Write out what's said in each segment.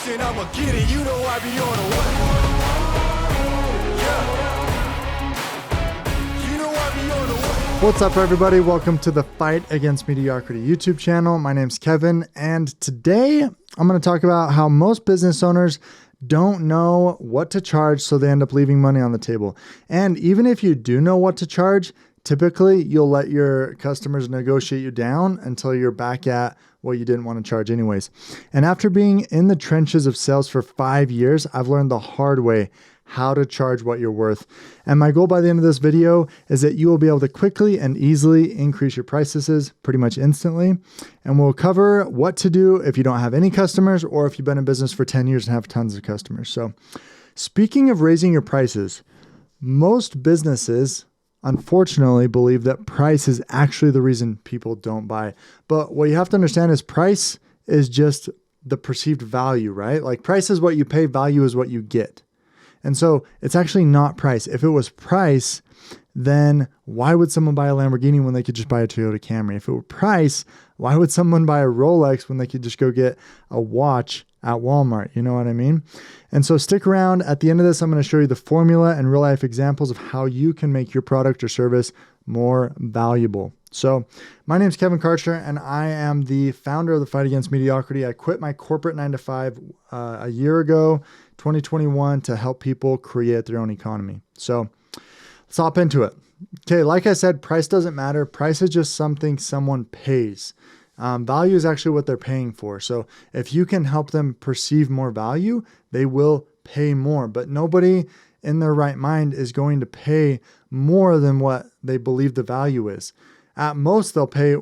and I'ma get it. You know I be on the way. Yeah. You know I be on the way. What's up, everybody? Welcome to the Fight Against Mediocrity YouTube channel. My name's Kevin, and today I'm going to talk about how most business owners don't know what to charge, so they end up leaving money on the table. And even if you do know what to charge, typically you'll let your customers negotiate you down until you're back at what you didn't want to charge anyways. And after being in the trenches of sales for 5 years, I've learned the hard way how to charge what you're worth. And my goal by the end of this video is that you will be able to quickly and easily increase your prices pretty much instantly. And we'll cover what to do if you don't have any customers or if you've been in business for 10 years and have tons of customers. So speaking of raising your prices, most businesses unfortunately believe that price is actually the reason people don't buy. But what you have to understand is price is just the perceived value, right? Like price is what you pay, value is what you get. And so it's actually not price. If it was price, then why would someone buy a Lamborghini when they could just buy a Toyota Camry? If it were price, why would someone buy a Rolex when they could just go get a watch at Walmart? You know what I mean? And so stick around. At the end of this, I'm going to show you the formula and real life examples of how you can make your product or service more valuable. So my name is Kevin Kartchner, and I am the founder of the Fight Against Mediocrity. I quit my corporate 9-to-5 a year ago, 2021, to help people create their own economy. So let's hop into it. Okay, like I said, price doesn't matter. Price is just something someone pays. Value is actually what they're paying for. So if you can help them perceive more value, they will pay more. But nobody in their right mind is going to pay more than what they believe the value is. At most, they'll pay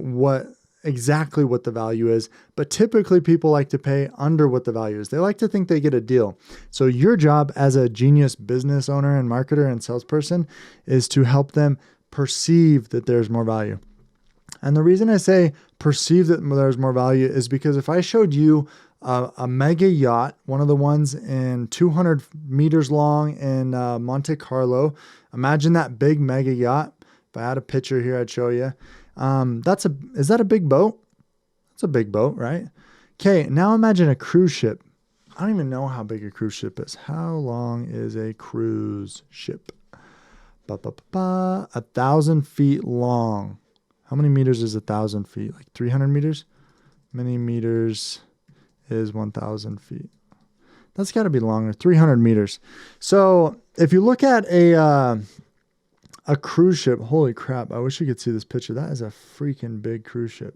exactly what the value is, but typically people like to pay under what the value is. They like to think they get a deal. So your job as a genius business owner and marketer and salesperson is to help them perceive that there's more value. And the reason I say perceive that there's more value is because if I showed you a mega yacht, one of the ones in 200 meters long in Monte Carlo, imagine that big mega yacht. If I had a picture here, I'd show you. Is that a big boat? It's a big boat, right? Okay, now imagine a cruise ship. I don't even know how big a cruise ship is. How long is a cruise ship? 1,000 feet long. How many meters is 1,000 feet? Like 300 meters? How many meters is 1,000 feet? That's got to be longer, 300 meters. So if you look at a cruise ship, holy crap, I wish you could see this picture. That is a freaking big cruise ship.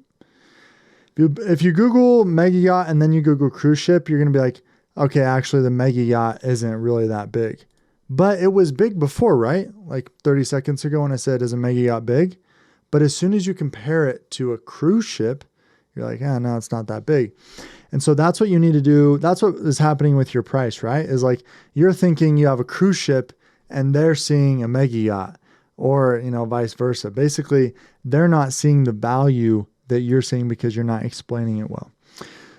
If you Google mega yacht and then you Google cruise ship, you're going to be like, okay, actually the mega yacht isn't really that big. But it was big before, right? Like 30 seconds ago when I said, is a mega yacht big? But as soon as you compare it to a cruise ship, you're like, no, it's not that big. And so that's what you need to do. That's what is happening with your price, right? Is like you're thinking you have a cruise ship and they're seeing a mega yacht. Or, vice versa. Basically, they're not seeing the value that you're seeing because you're not explaining it well.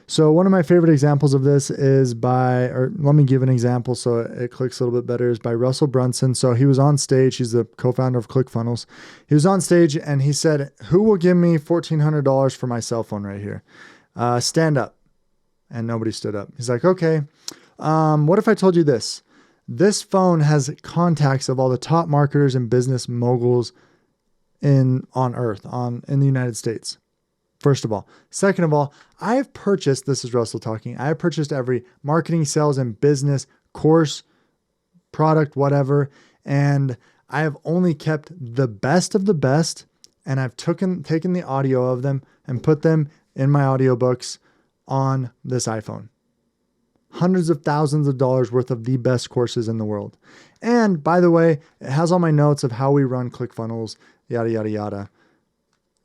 So one of my favorite examples of this is let me give an example so it clicks a little bit better, is by Russell Brunson. So he was on stage. He's the co-founder of ClickFunnels. He was on stage and he said, who will give me $1,400 for my cell phone right here? Stand up. And nobody stood up. He's like, okay, what if I told you this? This phone has contacts of all the top marketers and business moguls on earth, in the United States. First of all. Second of all, I've purchased, this is Russell talking, I have purchased every marketing, sales, and business course, product, whatever, and I have only kept the best of the best, and I've taken the audio of them and put them in my audiobooks on this iPhone. Hundreds of thousands of dollars worth of the best courses in the world. And by the way, it has all my notes of how we run ClickFunnels, yada, yada, yada.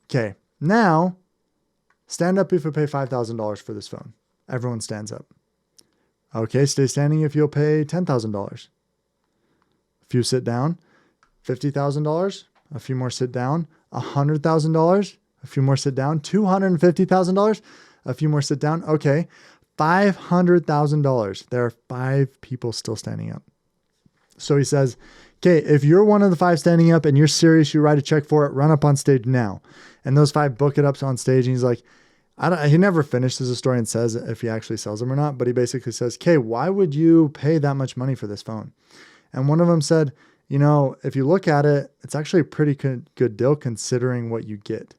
Okay, now stand up if you pay $5,000 for this phone. Everyone stands up. Okay, stay standing if you'll pay $10,000. A few sit down. $50,000. A few more sit down. $100,000. A few more sit down. $250,000. A few more sit down. Okay. $500,000. There are 5 people still standing up. So he says, okay, if you're one of the 5 standing up and you're serious, you write a check for it, run up on stage now. And those 5 book it up on stage. And he's like, he never finishes the story and says if he actually sells them or not, but he basically says, "Okay, why would you pay that much money for this phone?" And one of them said, if you look at it, it's actually a pretty good deal considering what you get.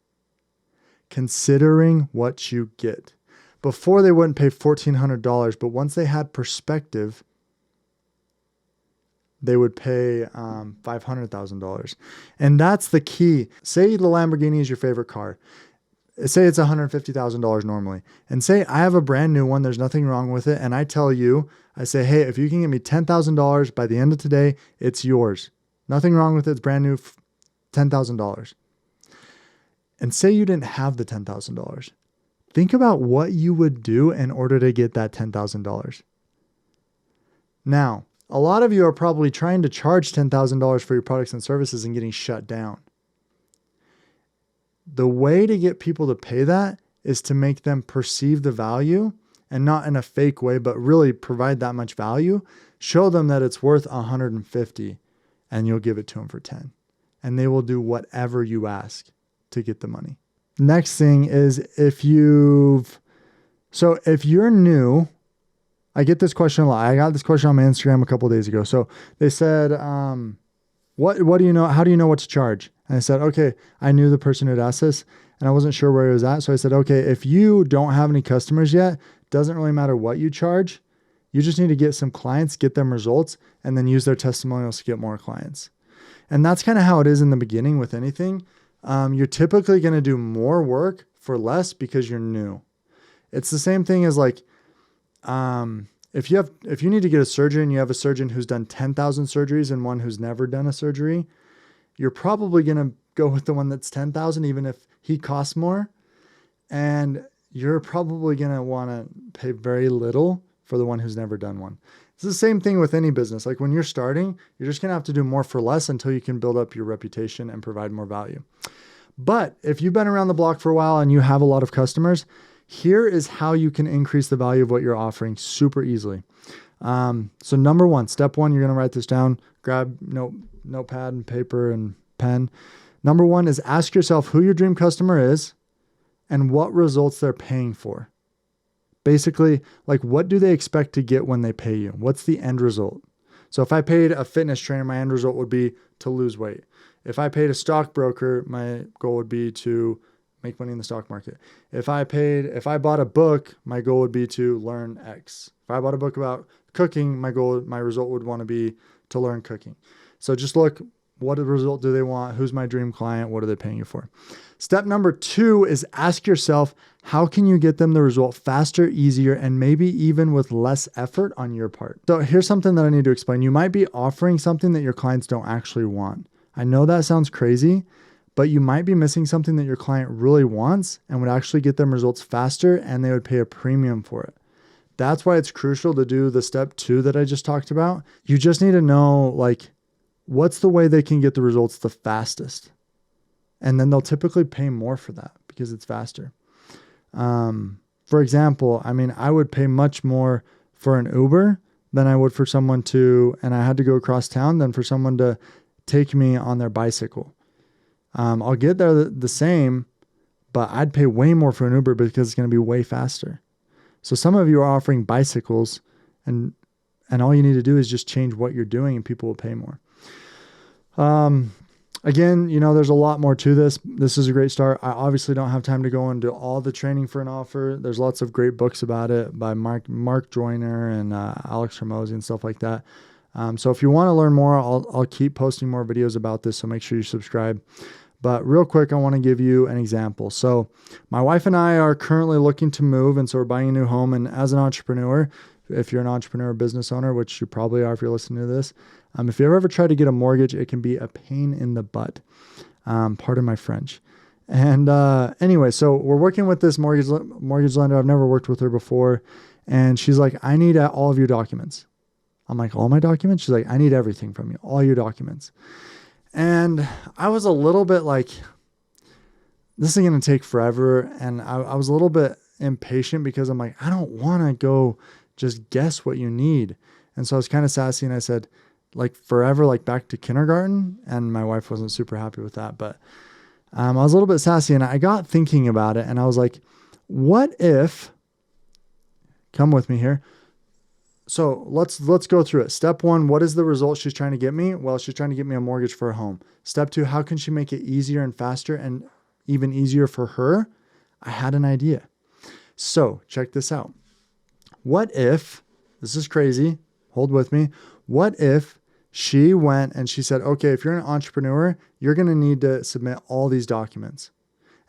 Considering what you get. Before they wouldn't pay $1,400, but once they had perspective, they would pay $500,000. And that's the key. Say the Lamborghini is your favorite car. Say it's $150,000 normally. And say I have a brand new one, there's nothing wrong with it. And I tell you, I say, hey, if you can get me $10,000 by the end of today, it's yours. Nothing wrong with it. It's brand new, $10,000. And say you didn't have the $10,000. Think about what you would do in order to get that $10,000. Now, a lot of you are probably trying to charge $10,000 for your products and services and getting shut down. The way to get people to pay that is to make them perceive the value, and not in a fake way, but really provide that much value. Show them that it's worth $150 and you'll give it to them for $10. And they will do whatever you ask to get the money. Next thing is if you're new, I get this question a lot. I got this question on my Instagram a couple of days ago. So they said, what do you know? How do you know what to charge? And I said, okay, I knew the person who'd asked this and I wasn't sure where he was at. So I said, okay, if you don't have any customers yet, doesn't really matter what you charge. You just need to get some clients, get them results, and then use their testimonials to get more clients. And that's kind of how it is in the beginning with anything. You're typically going to do more work for less because you're new. It's the same thing as like, if you need to get a surgery and you have a surgeon who's done 10,000 surgeries and one who's never done a surgery, you're probably going to go with the one that's 10,000, even if he costs more. And you're probably going to want to pay very little for the one who's never done one. It's the same thing with any business. Like when you're starting, you're just going to have to do more for less until you can build up your reputation and provide more value. But if you've been around the block for a while and you have a lot of customers, here is how you can increase the value of what you're offering super easily. So number one, step one, you're going to write this down, grab notepad and paper and pen. Number one is ask yourself who your dream customer is and what results they're paying for. Basically, like what do they expect to get when they pay you? What's the end result? So if I paid a fitness trainer, my end result would be to lose weight. If I paid a stockbroker, my goal would be to make money in the stock market. If I bought a book, my goal would be to learn X. If I bought a book about cooking, my result would want to be to learn cooking. So just look, what result do they want? Who's my dream client? What are they paying you for? Step number two is ask yourself, how can you get them the result faster, easier, and maybe even with less effort on your part? So here's something that I need to explain. You might be offering something that your clients don't actually want. I know that sounds crazy, but you might be missing something that your client really wants and would actually get them results faster, and they would pay a premium for it. That's why it's crucial to do the step two that I just talked about. You just need to know, like, what's the way they can get the results the fastest? And then they'll typically pay more for that because it's faster. For example, I would pay much more for an Uber than I would for someone and I had to go across town, than for someone to take me on their bicycle. I'll get there the same, but I'd pay way more for an Uber because it's going to be way faster. So some of you are offering bicycles and all you need to do is just change what you're doing and people will pay more. Again, there's a lot more to this. This is a great start. I obviously don't have time to go into all the training for an offer. There's lots of great books about it by Mark Joyner and Alex Hormozi and stuff like that. So if you want to learn more, I'll keep posting more videos about this. So make sure you subscribe. But real quick, I want to give you an example. So my wife and I are currently looking to move. And so we're buying a new home. And as an entrepreneur, if you're an entrepreneur or business owner, which you probably are if you're listening to this, if you ever try to get a mortgage, it can be a pain in the butt. Pardon my French. And anyway, so we're working with this mortgage lender. I've never worked with her before. And she's like, I need all of your documents. I'm like, all my documents? She's like, I need everything from you, all your documents. And I was a little bit like, this is going to take forever. And I was a little bit impatient because I'm like, I don't want to go just guess what you need. And so I was kind of sassy and I said, like forever, like back to kindergarten. And my wife wasn't super happy with that. But I was a little bit sassy and I got thinking about it. And I was like, What if, come with me here. So let's go through it. Step one, what is the result she's trying to get me? Well, she's trying to get me a mortgage for a home. Step two, how can she make it easier and faster and even easier for her? I had an idea. So check this out. What if, this is crazy, hold with me. What if she went and she said, okay, if you're an entrepreneur, you're going to need to submit all these documents.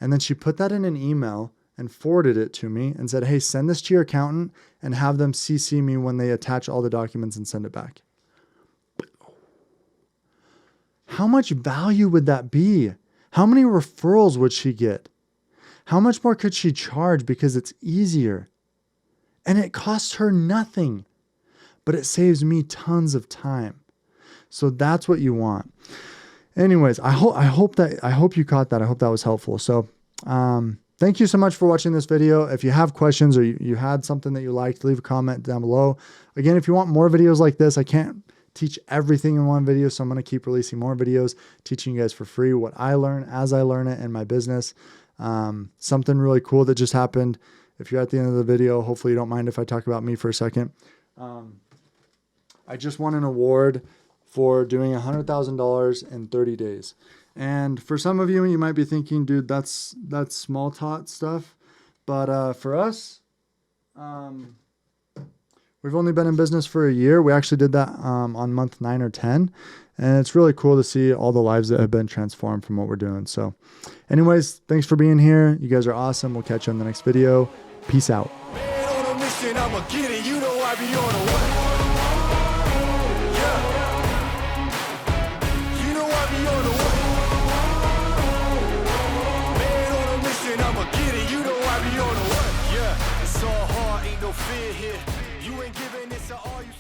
And then she put that in an email and forwarded it to me and said, hey, send this to your accountant and have them CC me when they attach all the documents and send it back. How much value would that be? How many referrals would she get? How much more could she charge because it's easier? And it costs her nothing, but it saves me tons of time. So that's what you want. Anyways, I hope you caught that. I hope that was helpful. So, thank you so much for watching this video. If you have questions or you had something that you liked, leave a comment down below. Again, if you want more videos like this, I can't teach everything in one video, so I'm going to keep releasing more videos, teaching you guys for free what I learn as I learn it in my business. Something really cool that just happened. If you're at the end of the video, hopefully you don't mind if I talk about me for a second. I just won an award for doing $100,000 in 30 days. And for some of you, you might be thinking, dude, that's small tot stuff. But for us, we've only been in business for a year. We actually did that on month 9 or 10. And it's really cool to see all the lives that have been transformed from what we're doing. So anyways, thanks for being here. You guys are awesome. We'll catch you on the next video. Peace out. Man on a mission, I'ma get it. You know I be on a what? Yeah. You know I be on a what? Man on a mission, I'ma get it. You know I be on a what? Yeah. It's all hard, ain't no fear here. You ain't giving this to all you.